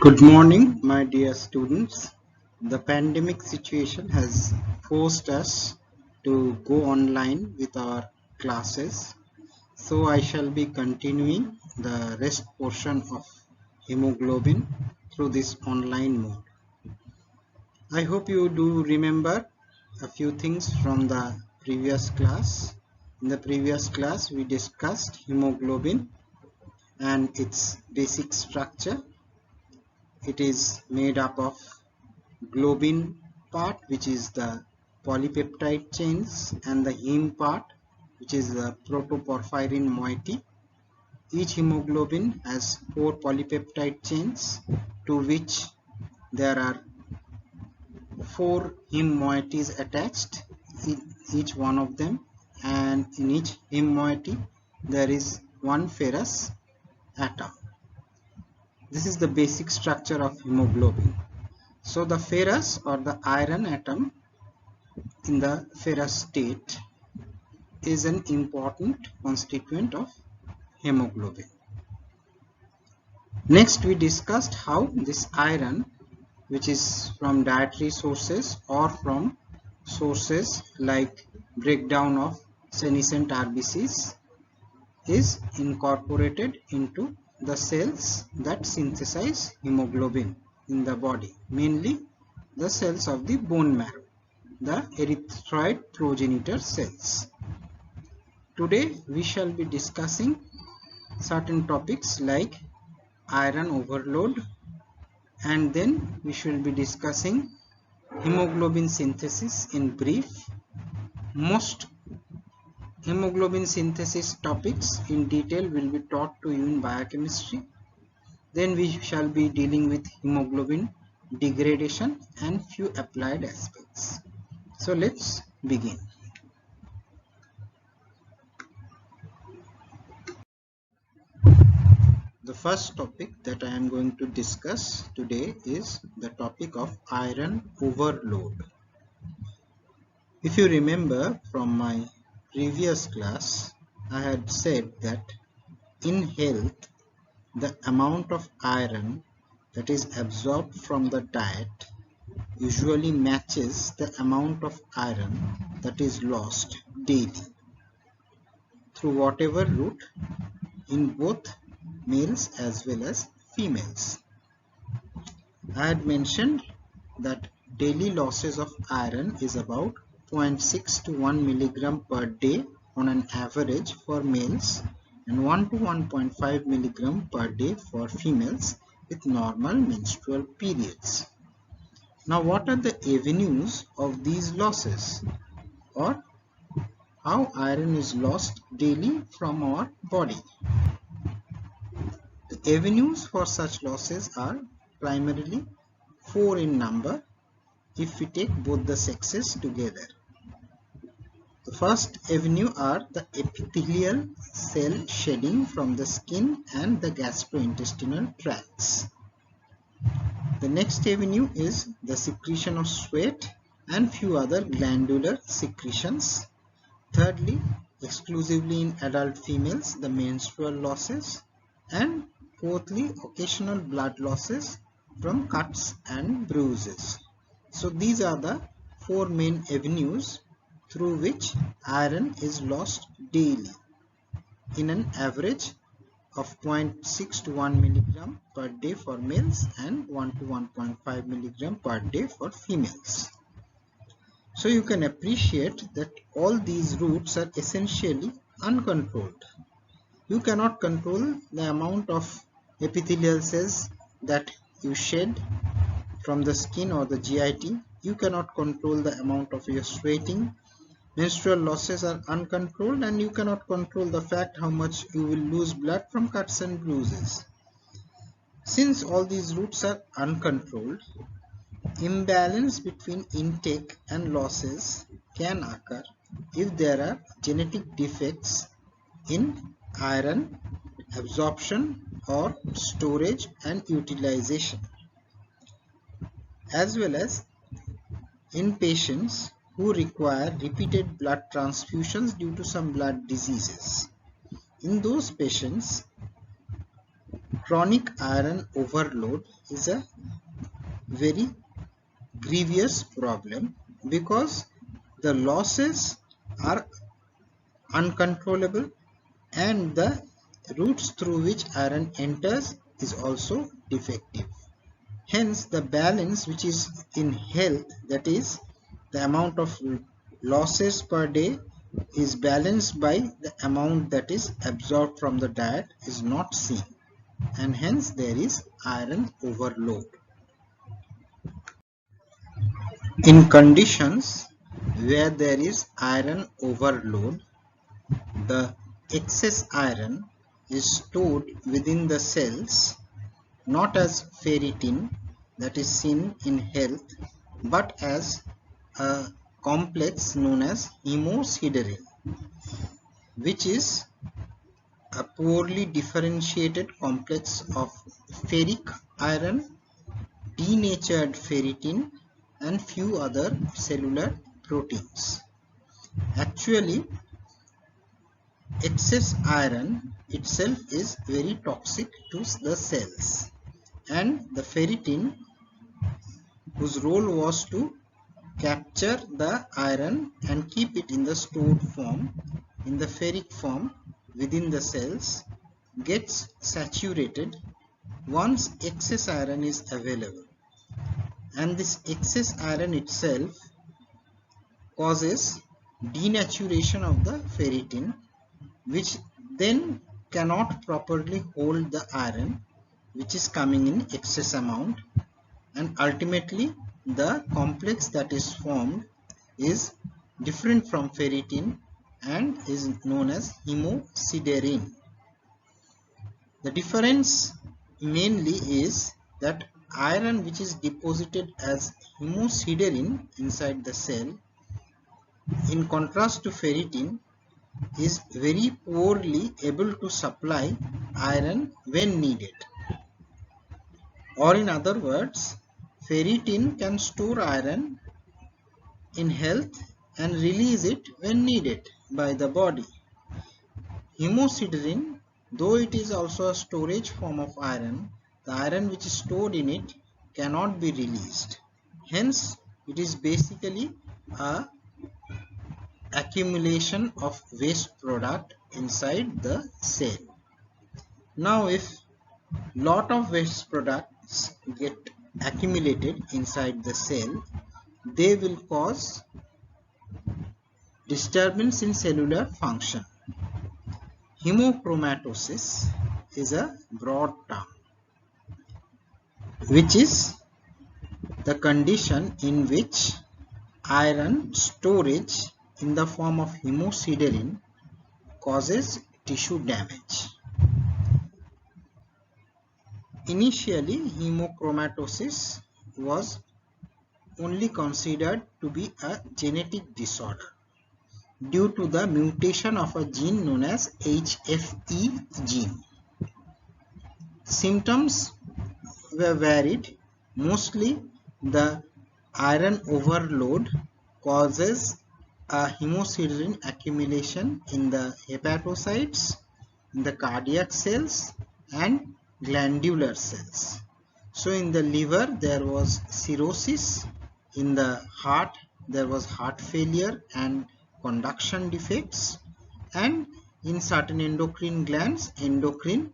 Good morning, my dear students. The pandemic situation has forced us to go online with our classes. So I shall be continuing the rest portion of hemoglobin through this online mode. I hope you do remember a few things from the previous class. In the previous class, we discussed hemoglobin and its basic structure. It is made up of globin part, which is the polypeptide chains, and the heme part, which is the protoporphyrin moiety. Each hemoglobin has 4 polypeptide chains, to which there are 4 heme moieties attached in each one of them, and in each heme moiety there is one ferrous atom. This is the basic structure of hemoglobin. So the ferrous or the iron atom in the ferrous state is an important constituent of hemoglobin. Next, we discussed how this iron, which is from dietary sources or from sources like breakdown of senescent RBCs, is incorporated into the cells that synthesize hemoglobin in the body, mainly the cells of the bone marrow, the erythroid progenitor cells. Today we shall be discussing certain topics like iron overload, and then we shall be discussing hemoglobin synthesis in brief. Most hemoglobin synthesis topics in detail will be taught to you in biochemistry. Then we shall be dealing with hemoglobin degradation and few applied aspects. So let's begin. The first topic that I am going to discuss today is the topic of iron overload. If you remember from my previous class, I had said that in health, the amount of iron that is absorbed from the diet usually matches the amount of iron that is lost daily through whatever route in both males as well as females. I had mentioned that daily losses of iron is about 0.6 to 1 milligram per day on an average for males and 1 to 1.5 milligram per day for females with normal menstrual periods. Now, what are the avenues of these losses, or how iron is lost daily from our body? The avenues for such losses are primarily 4 in number if we take both the sexes together. The first avenue are the epithelial cell shedding from the skin and the gastrointestinal tracts. The next avenue is the secretion of sweat and few other glandular secretions. Thirdly, exclusively in adult females, the menstrual losses. And fourthly, occasional blood losses from cuts and bruises. So these are the 4 main avenues through which iron is lost daily in an average of 0.6 to 1 milligram per day for males and 1 to 1.5 milligram per day for females. So you can appreciate that all these routes are essentially uncontrolled. You cannot control the amount of epithelial cells that you shed from the skin or the GIT. You cannot control the amount of your sweating. Menstrual losses are uncontrolled, and you cannot control the fact how much you will lose blood from cuts and bruises. Since all these routes are uncontrolled, imbalance between intake and losses can occur if there are genetic defects in iron absorption or storage and utilization, as well as in patients who require repeated blood transfusions due to some blood diseases. In those patients, Chronic iron overload is a very grievous problem because the losses are uncontrollable and the routes through which iron enters is also defective. Hence, the balance which is in health, that is, the amount of losses per day is balanced by the amount that is absorbed from the diet is not seen, and hence there is iron overload. In conditions where there is iron overload, the excess iron is stored within the cells not as ferritin that is seen in health, but as a complex known as hemosiderin, which is a poorly differentiated complex of ferric iron, denatured ferritin, and few other cellular proteins. Actually, excess iron itself is very toxic to the cells, and the ferritin, whose role was to capture the iron and keep it in the stored form, in the ferric form within the cells, gets saturated once excess iron is available, and this excess iron itself causes denaturation of the ferritin, which then cannot properly hold the iron which is coming in excess amount, and ultimately the complex that is formed is different from ferritin and is known as hemosiderin. The difference mainly is that iron which is deposited as hemosiderin inside the cell, in contrast to ferritin, is very poorly able to supply iron when needed. Or in other words, ferritin can store iron in health and release it when needed by the body. Hemosiderin, though it is also a storage form of iron, the iron which is stored in it cannot be released. Hence, it is basically a accumulation of waste product inside the cell. Now, if lot of waste products get accumulated inside the cell, they will cause disturbance in cellular function. Hemochromatosis is a broad term, which is the condition in which iron storage in the form of hemosiderin causes tissue damage. Initially, hemochromatosis was only considered to be a genetic disorder due to the mutation of a gene known as HFE gene. Symptoms were varied. Mostly, the iron overload causes a hemosiderin accumulation in the hepatocytes, in the cardiac cells, and glandular cells. So in the liver there was cirrhosis, in the heart there was heart failure and conduction defects, and in certain endocrine glands, endocrine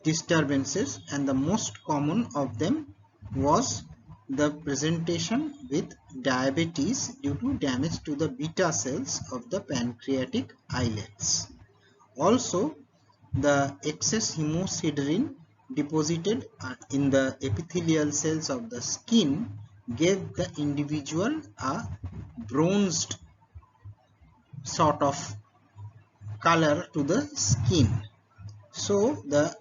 disturbances, and the most common of them was the presentation with diabetes due to damage to the beta cells of the pancreatic islets. Also, the excess hemosiderin deposited in the epithelial cells of the skin gave the individual a bronzed sort of color to the skin. So the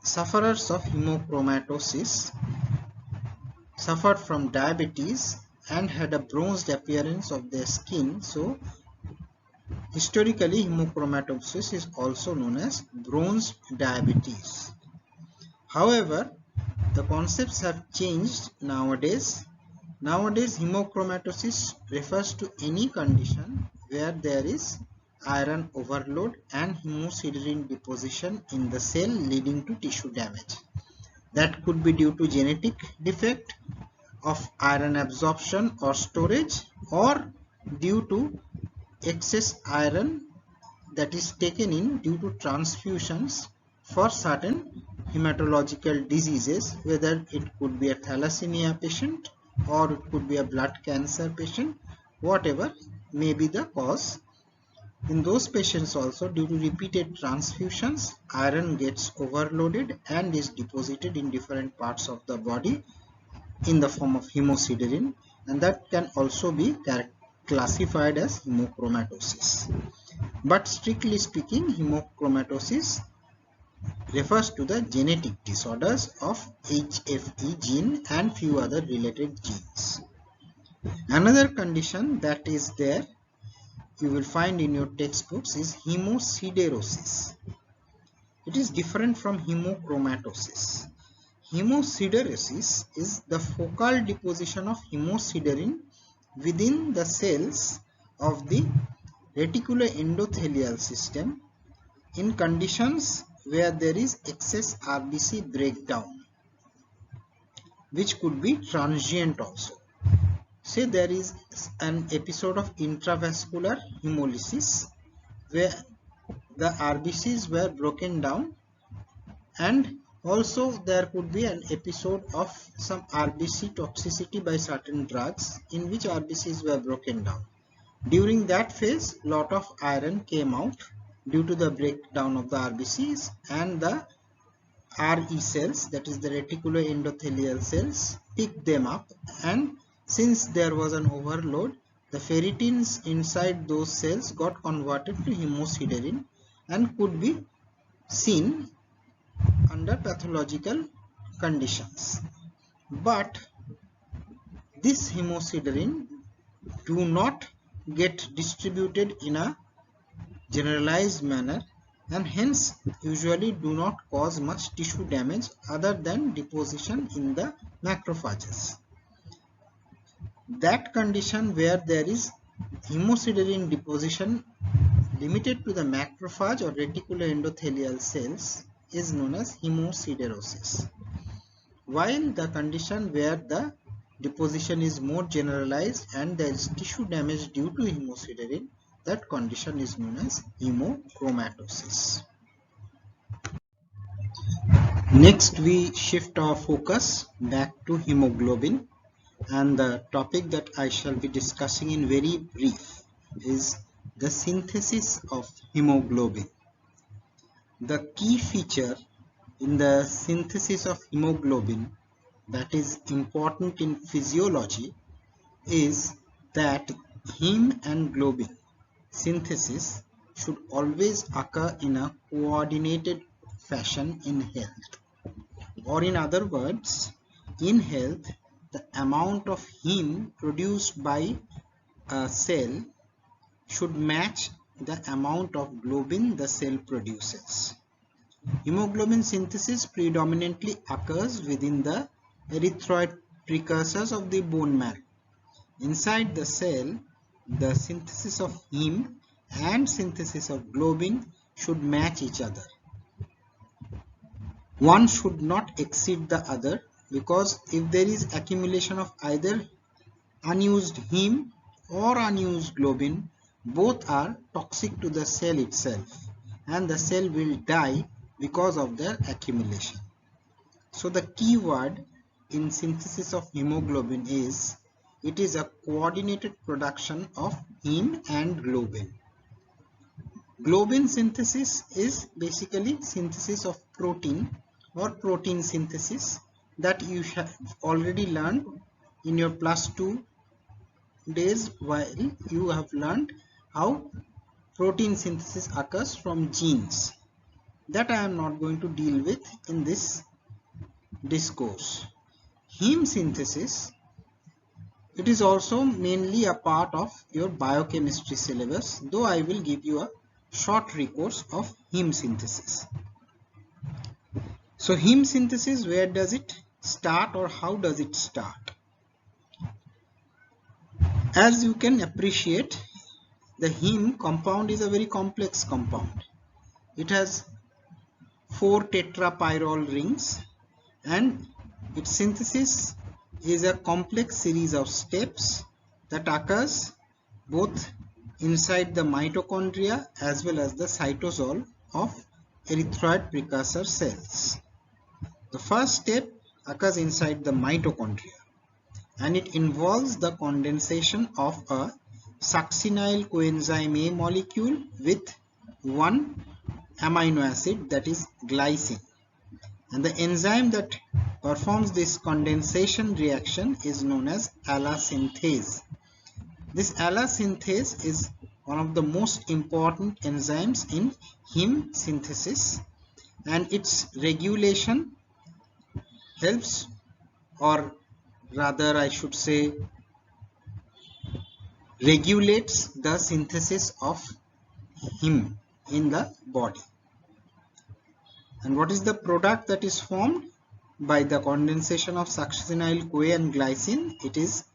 sufferers of hemochromatosis suffered from diabetes and had a bronzed appearance of their skin. So historically, hemochromatosis is also known as bronze diabetes. However, the concepts have changed nowadays. Nowadays, hemochromatosis refers to any condition where there is iron overload and hemosiderin deposition in the cell, leading to tissue damage. That could be due to genetic defect of iron absorption or storage, or due to excess iron that is taken in due to transfusions for certain hematological diseases, whether it could be a thalassemia patient or it could be a blood cancer patient, whatever may be the cause. In those patients also, due to repeated transfusions, iron gets overloaded and is deposited in different parts of the body in the form of hemosiderin, and that can also be classified as hemochromatosis. But strictly speaking, hemochromatosis refers to the genetic disorders of HFE gene and few other related genes. Another condition that is there, you will find in your textbooks, is hemosiderosis. It is different from hemochromatosis. Hemosiderosis is the focal deposition of hemosiderin within the cells of the reticuloendothelial system in conditions where there is excess RBC breakdown, which could be transient also. Say there is an episode of intravascular hemolysis where the RBCs were broken down, and also there could be an episode of some RBC toxicity by certain drugs in which RBCs were broken down. During that phase, lot of iron came out due to the breakdown of the RBCs, and the RE cells, that is the reticuloendothelial cells, picked them up, and since there was an overload, the ferritins inside those cells got converted to hemosiderin and could be seen under pathological conditions. But this hemosiderin do not get distributed in a generalized manner, and hence usually do not cause much tissue damage other than deposition in the macrophages. That condition where there is hemosiderin deposition limited to the macrophage or reticuloendothelial cells is known as hemosiderosis, while the condition where the deposition is more generalized and there is tissue damage due to hemosiderin, that condition is known as hemochromatosis. Next, we shift our focus back to hemoglobin, and the topic that I shall be discussing in very brief is the synthesis of hemoglobin. The key feature in the synthesis of hemoglobin that is important in physiology is that heme and globin synthesis should always occur in a coordinated fashion in health. Or in other words, in health, the amount of heme produced by a cell should match the amount of globin the cell produces. Hemoglobin synthesis predominantly occurs within the erythroid precursors of the bone marrow. Inside the cell, the synthesis of heme and synthesis of globin should match each other. One should not exceed the other, because if there is accumulation of either unused heme or unused globin, both are toxic to the cell itself, and the cell will die because of their accumulation. So the key word in synthesis of hemoglobin is it is a coordinated production of heme and globin. Globin synthesis is basically synthesis of protein or protein synthesis that you have already learned in your +2 days, while you have learned how protein synthesis occurs from genes. That I am not going to deal with in this discourse. Heme synthesis, it is also mainly a part of your biochemistry syllabus, though I will give you a short recourse of heme synthesis. So heme synthesis, where does it start or how does it start? As you can appreciate, the heme compound is a very complex compound. It has 4 tetrapyrrole rings, and its synthesis is a complex series of steps that occurs both inside the mitochondria as well as the cytosol of erythroid precursor cells. The first step occurs inside the mitochondria, and it involves the condensation of a succinyl coenzyme A molecule with one amino acid, that is glycine, and the enzyme that performs this condensation reaction is known as allosynthetase. This allosynthetase is one of the most important enzymes in heme synthesis, and its regulation helps, or rather I should say regulates, the synthesis of heme in the body. And what is the product that is formed by the condensation of succinyl CoA and glycine? It is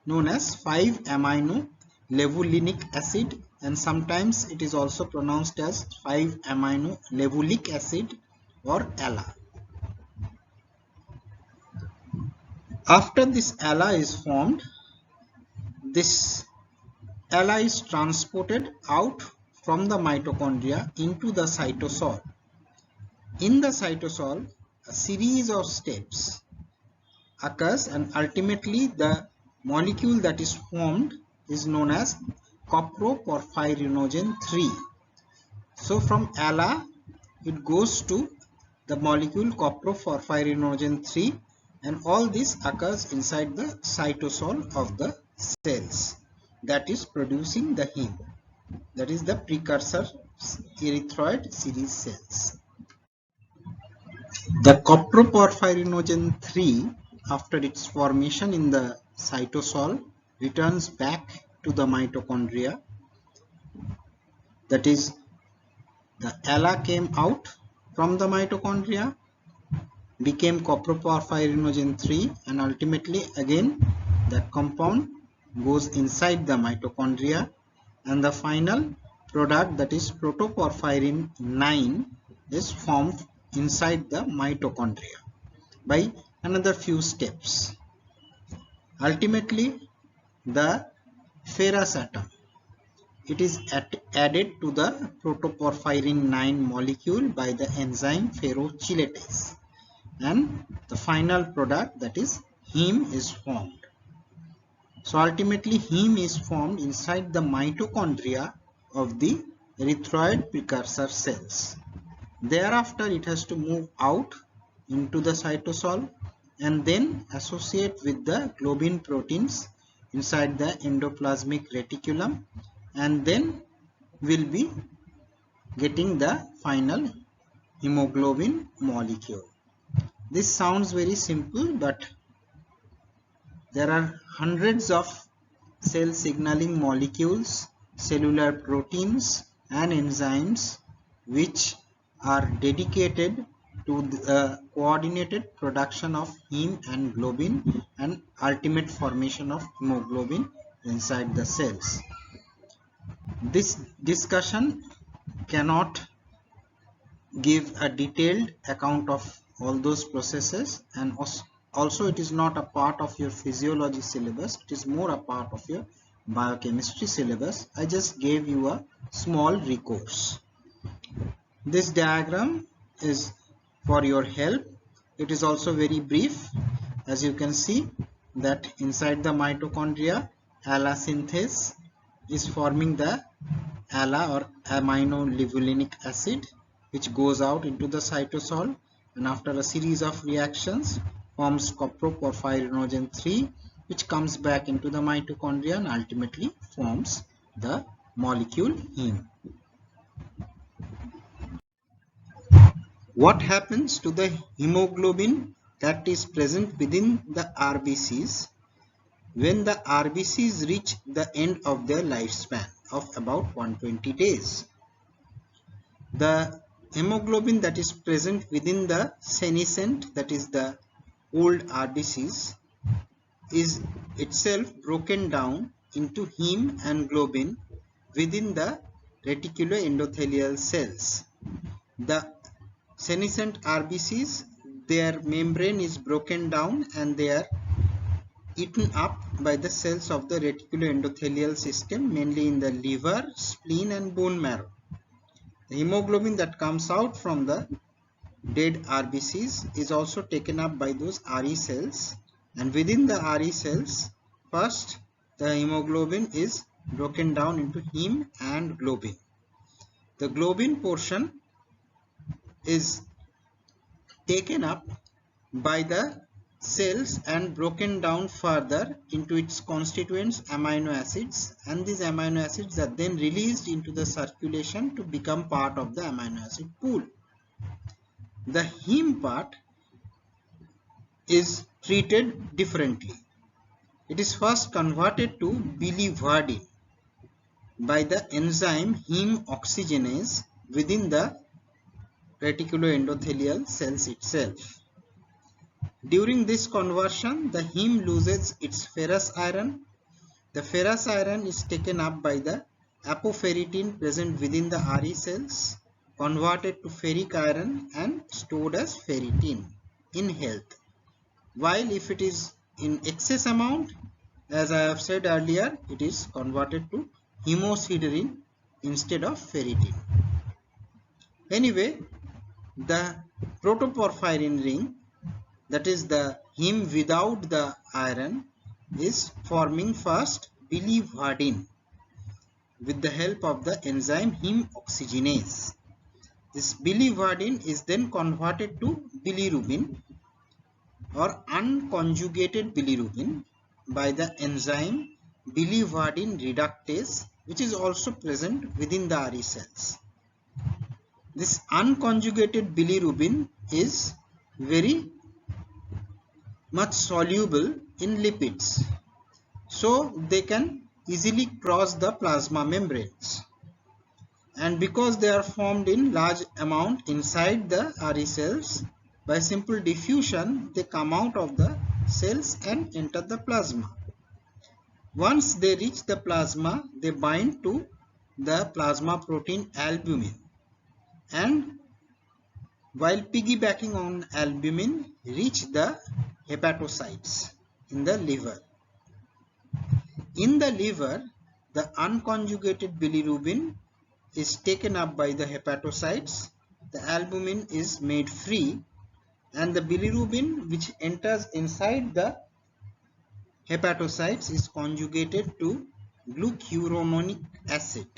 known as 5-amino levulinic acid, and sometimes it is also pronounced as 5-amino levulic acid or ALA. After this ALA is formed, this ALA is transported out from the mitochondria into the cytosol. In the cytosol, a series of steps occurs, and ultimately the molecule that is formed is known as coproporphyrinogen 3. So from ALA it goes to the molecule coproporphyrinogen 3, and all this occurs inside the cytosol of the cells that is producing the heme, that is the precursor erythroid series cells. The coproporphyrinogen 3, after its formation in the cytosol, returns back to the mitochondria. That is, the ALA came out from the mitochondria, became coproporphyrinogen 3, and ultimately again the compound goes inside the mitochondria, and the final product, that is protoporphyrin 9, is formed inside the mitochondria by another few steps. Ultimately, the ferrous atom, it is added to the protoporphyrin 9 molecule by the enzyme ferrochelatase, and the final product, that is heme, is formed. So ultimately heme is formed inside the mitochondria of the erythroid precursor cells. Thereafter it has to move out into the cytosol and then associate with the globin proteins inside the endoplasmic reticulum, and then will be getting the final hemoglobin molecule. This sounds very simple, but there are hundreds of cell signaling molecules, cellular proteins and enzymes which are dedicated to the coordinated production of heme and globin and ultimate formation of hemoglobin inside the cells. This discussion cannot give a detailed account of all those processes, and also it is not a part of your physiology syllabus, it is more a part of your biochemistry syllabus. I just gave you a small recourse. This diagram is for your help. It is also very brief. As you can see that inside the mitochondria, allosynthetase is forming the ALA or amino levulinic acid, which goes out into the cytosol, and after a series of reactions forms coproporphyrinogen 3, which comes back into the mitochondria and ultimately forms the molecule heme. What happens to the hemoglobin that is present within the RBCs when the RBCs reach the end of their lifespan of about 120 days? The hemoglobin that is present within the senescent, that is the old RBCs, is itself broken down into heme and globin within the reticuloendothelial cells. The senescent RBCs, their membrane is broken down and they are eaten up by the cells of the reticuloendothelial system, mainly in the liver, spleen and bone marrow. The hemoglobin that comes out from the dead RBCs is also taken up by those RE cells, and within the RE cells, first the hemoglobin is broken down into heme and globin. The globin portion is taken up by the cells and broken down further into its constituents amino acids, and these amino acids are then released into the circulation to become part of the amino acid pool. The heme part is treated differently. It is first converted to biliverdin by the enzyme heme oxygenase within the reticuloendothelial cells itself. During this conversion, the heme loses its ferrous iron. The ferrous iron is taken up by the apoferritin present within the RE cells, converted to ferric iron and stored as ferritin in health. While if it is in excess amount, as I have said earlier, it is converted to hemosiderin instead of ferritin. Anyway, the protoporphyrin ring, that is the heme without the iron, is forming first biliverdin with the help of the enzyme heme oxygenase. This biliverdin is then converted to bilirubin or unconjugated bilirubin by the enzyme biliverdin reductase, which is also present within the RE cells. This unconjugated bilirubin is very much soluble in lipids, so they can easily cross the plasma membranes, and because they are formed in large amount inside the RE cells, by simple diffusion they come out of the cells and enter the plasma. Once they reach the plasma, they bind to the plasma protein albumin, and while piggybacking on albumin reach the hepatocytes in the liver. In the liver, the unconjugated bilirubin is taken up by the hepatocytes, the albumin is made free, and the bilirubin which enters inside the hepatocytes is conjugated to glucuronic acid.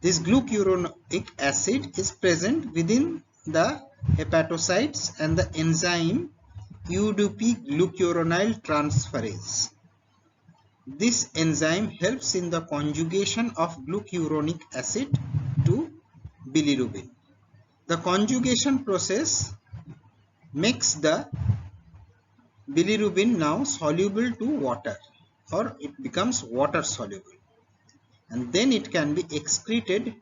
This glucuronic acid is present within the hepatocytes and the enzyme UDP glucuronyl transferase. This enzyme helps in the conjugation of glucuronic acid to bilirubin. The conjugation process makes the bilirubin now soluble to water, or it becomes water soluble, and then it can be excreted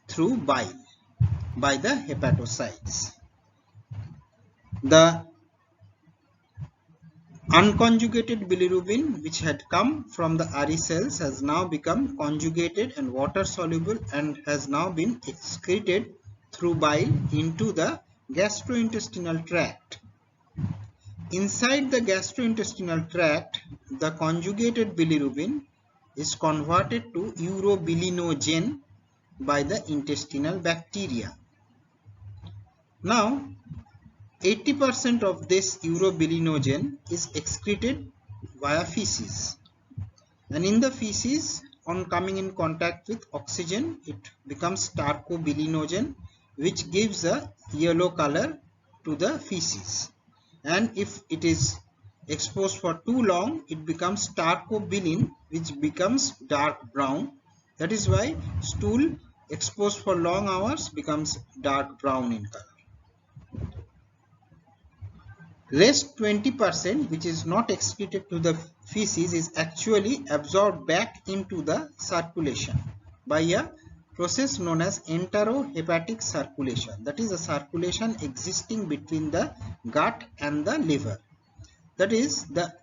through bile by the hepatocytes. The unconjugated bilirubin which had come from the RE cells has now become conjugated and water soluble and has now been excreted through bile into the gastrointestinal tract. Inside the gastrointestinal tract, the conjugated bilirubin is converted to urobilinogen by the intestinal bacteria. Now, 80% of this urobilinogen is excreted via feces, and in the feces, on coming in contact with oxygen, it becomes tarcobilinogen, which gives a yellow color to the feces, and if it is exposed for too long, it becomes tarcobilin, which becomes dark brown. That is why stool exposed for long hours becomes dark brown in color. Rest 20%, which is not excreted to the feces, is actually absorbed back into the circulation by a process known as enterohepatic circulation. That is a circulation existing between the gut and the liver. That is, the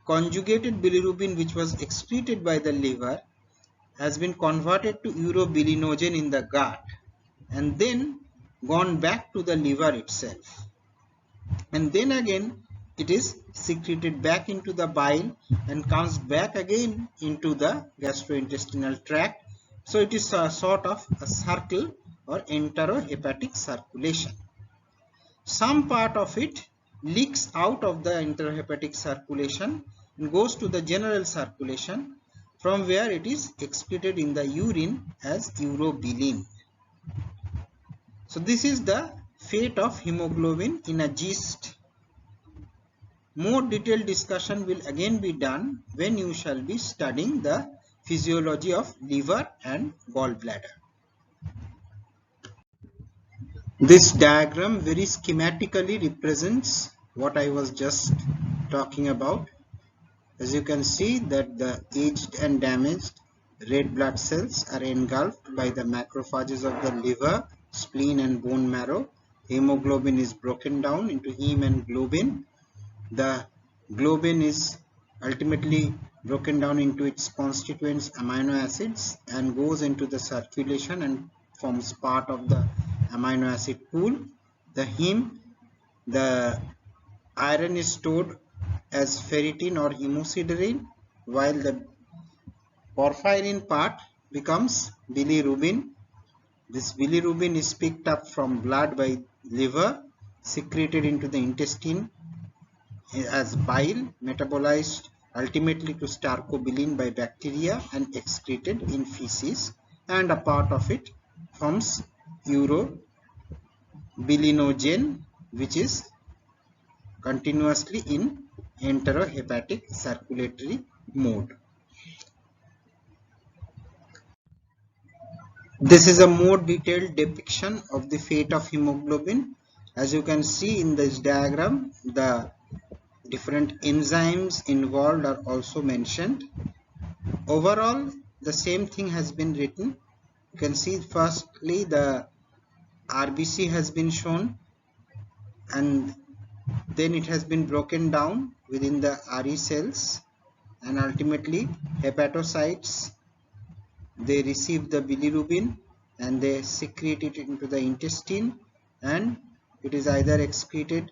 conjugated bilirubin which was excreted by the liver has been converted to urobilinogen in the gut and then gone back to the liver itself. And then again it is secreted back into the bile and comes back again into the gastrointestinal tract. So it is a sort of a circle or enterohepatic circulation. Some part of it leaks out of the enterohepatic circulation and goes to the general circulation, from where it is excreted in the urine as urobilin. So this is the fate of hemoglobin in a gist. More detailed discussion will again be done when you shall be studying the physiology of liver and gallbladder. This diagram very schematically represents what I was just talking about. As you can see that the aged and damaged red blood cells are engulfed by the macrophages of the liver, spleen and bone marrow. Hemoglobin is broken down into heme and globin. The globin is ultimately broken down into its constituents amino acids and goes into the circulation and forms part of the amino acid pool. The heme, the iron is stored as ferritin or hemosiderin, while the porphyrin part becomes bilirubin. This bilirubin is picked up from blood by liver, secreted into the intestine as bile, metabolized ultimately to stercobilin by bacteria and excreted in feces, and a part of it forms urobilinogen, which is continuously in enterohepatic circulatory mode. This is a more detailed depiction of the fate of hemoglobin. As you can see in this diagram, the different enzymes involved are also mentioned. Overall, the same thing has been written. You can see firstly the RBC has been shown, and then it has been broken down within the RE cells, and ultimately hepatocytes, they receive the bilirubin and they secrete it into the intestine, and it is either excreted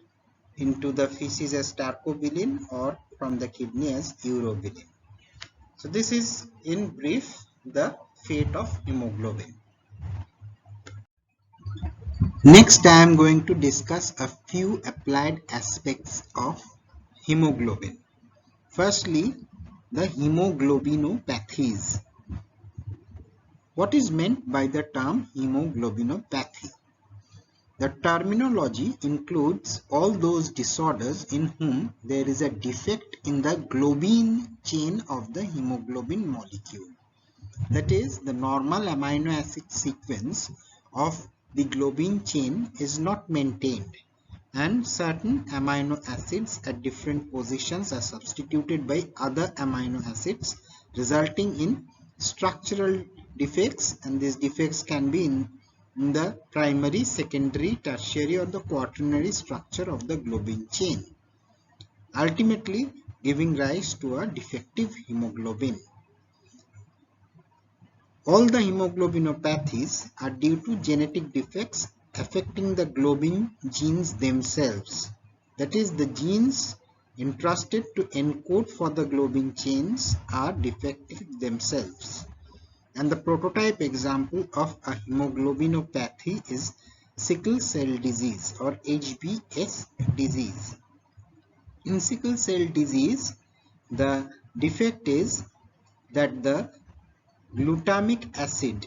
into the feces as stercobilin or from the kidney as urobilin. So this is in brief the fate of hemoglobin. Next I am going to discuss a few applied aspects of hemoglobin. Firstly, the hemoglobinopathies. What is meant by the term hemoglobinopathy? The terminology includes all those disorders in whom there is a defect in the globin chain of the hemoglobin molecule. That is, the normal amino acid sequence of the globin chain is not maintained, and certain amino acids at different positions are substituted by other amino acids, resulting in structural defects, and these defects can be in the primary, secondary, tertiary or the quaternary structure of the globin chain, ultimately giving rise to a defective hemoglobin. All the hemoglobinopathies are due to genetic defects affecting the globin genes themselves. That is, the genes entrusted to encode for the globin chains are defective themselves. And the prototype example of a hemoglobinopathy is sickle cell disease or HbS disease. In sickle cell disease, the defect is that the glutamic acid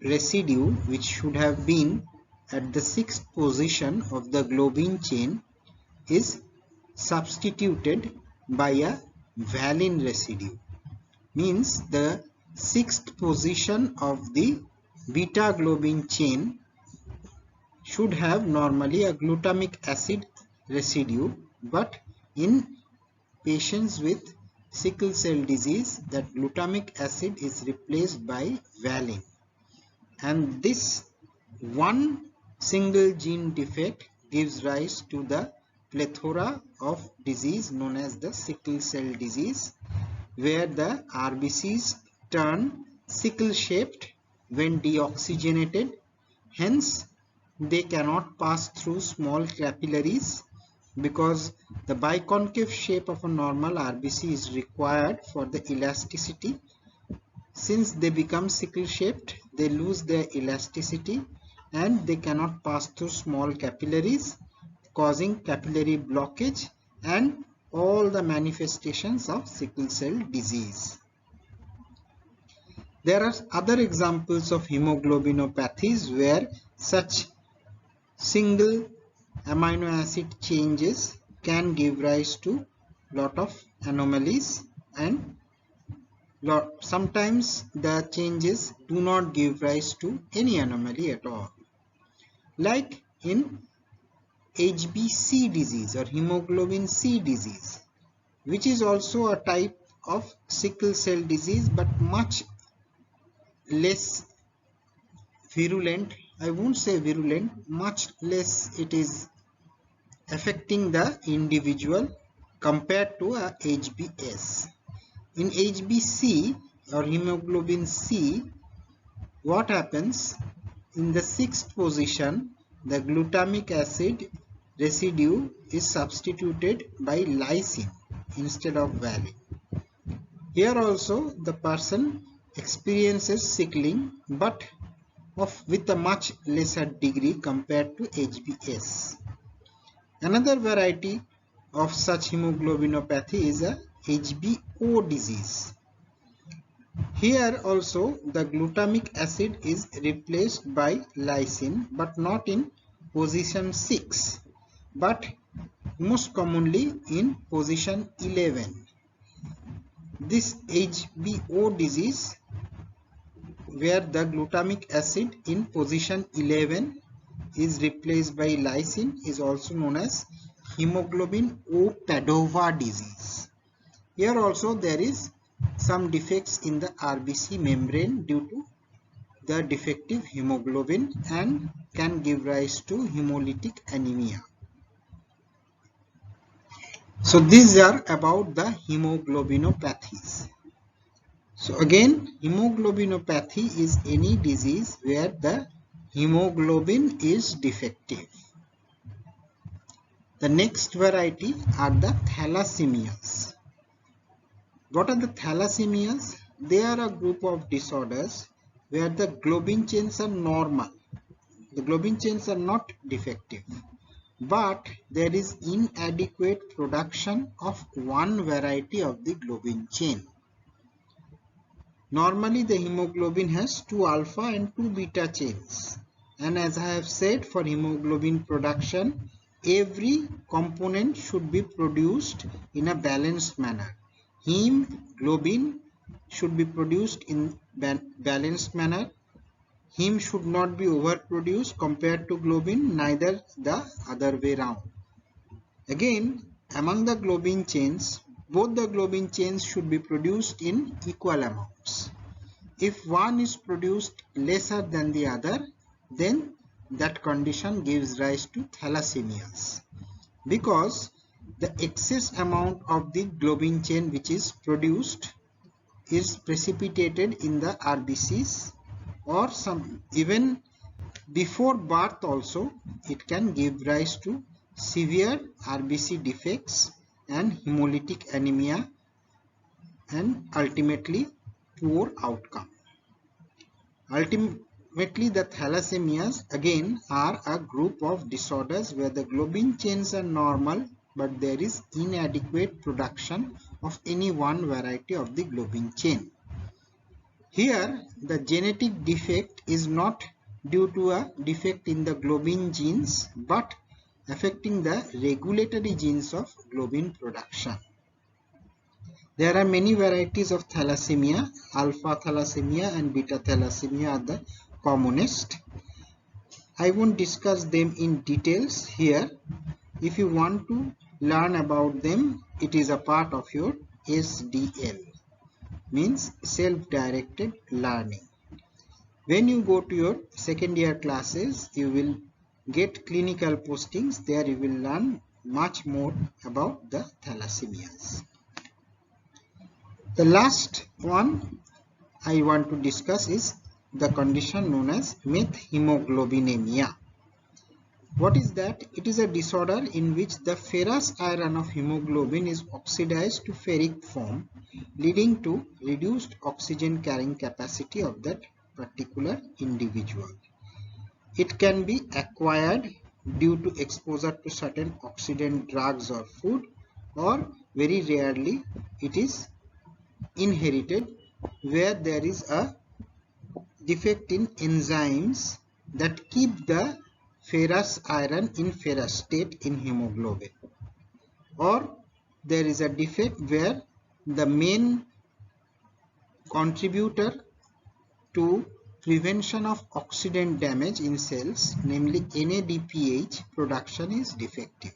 residue, which should have been at the 6th position of the globin chain, is substituted by a valine residue. Means the 6th position of the beta globin chain should have normally a glutamic acid residue, but in patients with sickle cell disease, that glutamic acid is replaced by valine, and this one single gene defect gives rise to the plethora of disease known as the sickle cell disease, where the RBCs turn sickle shaped when deoxygenated. Hence, they cannot pass through small capillaries because the biconcave shape of a normal RBC is required for the elasticity. Since they become sickle shaped, they lose their elasticity and they cannot pass through small capillaries, causing capillary blockage and all the manifestations of sickle cell disease. There are other examples of hemoglobinopathies where such single amino acid changes can give rise to lot of anomalies, and sometimes the changes do not give rise to any anomaly at all. Like in HbC disease or hemoglobin C disease, which is also a type of sickle cell disease but much less virulent. I won't say virulent, much less it is affecting the individual compared to a HbS. In HbC or hemoglobin C, what happens? In the 6th position, the glutamic acid residue is substituted by lysine instead of valine. Here also the person experiences sickling but with a much lesser degree compared to HbS. Another variety of such hemoglobinopathy is a HBO disease. Here also the glutamic acid is replaced by lysine but not in position 6 but most commonly in position 11. This HBO disease, where the glutamic acid in position 11 is replaced by lysine, is also known as hemoglobin O Padova disease. Here also there is some defects in the RBC membrane due to the defective hemoglobin and can give rise to hemolytic anemia. So these are about the hemoglobinopathies. So again, hemoglobinopathy is any disease where the hemoglobin is defective. The next variety are the thalassemias. What are the thalassemias? They are a group of disorders where the globin chains are normal. The globin chains are not defective, but there is inadequate production of one variety of the globin chain. Normally the hemoglobin has 2 alpha and 2 beta chains, and as I have said, for hemoglobin production every component should be produced in a balanced manner. Globin should be produced in balanced manner. Heme should not be overproduced compared to globin, neither the other way round. Again, among the globin chains, both the globin chains should be produced in equal amounts. If one is produced lesser than the other, then that condition gives rise to thalassemias, because the excess amount of the globin chain which is produced is precipitated in the RBCs, or some even before birth also it can give rise to severe RBC defects and hemolytic anemia and ultimately poor outcome. Ultimately, the thalassemias again are a group of disorders where the globin chains are normal but there is inadequate production of any one variety of the globin chain. Here the genetic defect is not due to a defect in the globin genes but affecting the regulatory genes of globin production. There are many varieties of thalassemia. Alpha thalassemia and beta thalassemia are the commonest. I won't discuss them in details here. If you want to learn about them, it is a part of your SDL, means self-directed learning. When you go to your second year classes, you will get clinical postings. There you will learn much more about the thalassemias. The last one I want to discuss is the condition known as methemoglobinemia. What is that? It is a disorder in which the ferrous iron of hemoglobin is oxidized to ferric form, leading to reduced oxygen carrying capacity of that particular individual. It can be acquired due to exposure to certain oxidant drugs or food, or very rarely it is inherited where there is a defect in enzymes that keep the ferrous iron in ferrous state in hemoglobin, or there is a defect where the main contributor to prevention of oxidant damage in cells, namely NADPH production, is defective.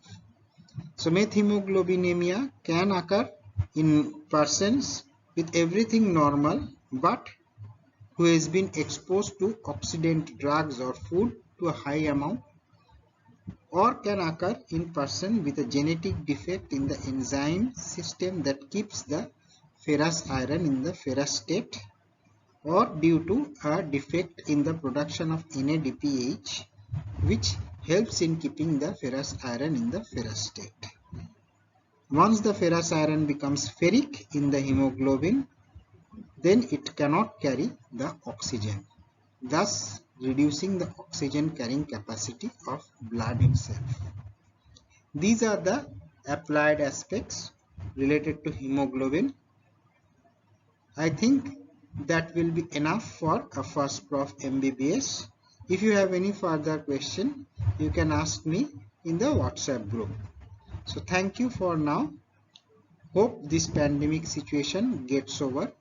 So methemoglobinemia can occur in persons with everything normal but who has been exposed to oxidant drugs or food to a high amount, or can occur in person with a genetic defect in the enzyme system that keeps the ferrous iron in the ferrous state, or due to a defect in the production of NADPH, which helps in keeping the ferrous iron in the ferrous state. Once the ferrous iron becomes ferric in the hemoglobin, then it cannot carry the oxygen, thus reducing the oxygen carrying capacity of blood itself. These are the applied aspects related to hemoglobin. I think that will be enough for a first prof MBBS. If you have any further question, you can ask me in the WhatsApp group. So thank you for now. Hope this pandemic situation gets over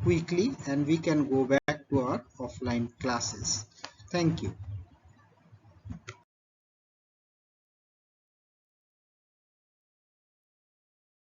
quickly and we can go back to our offline classes. Thank you.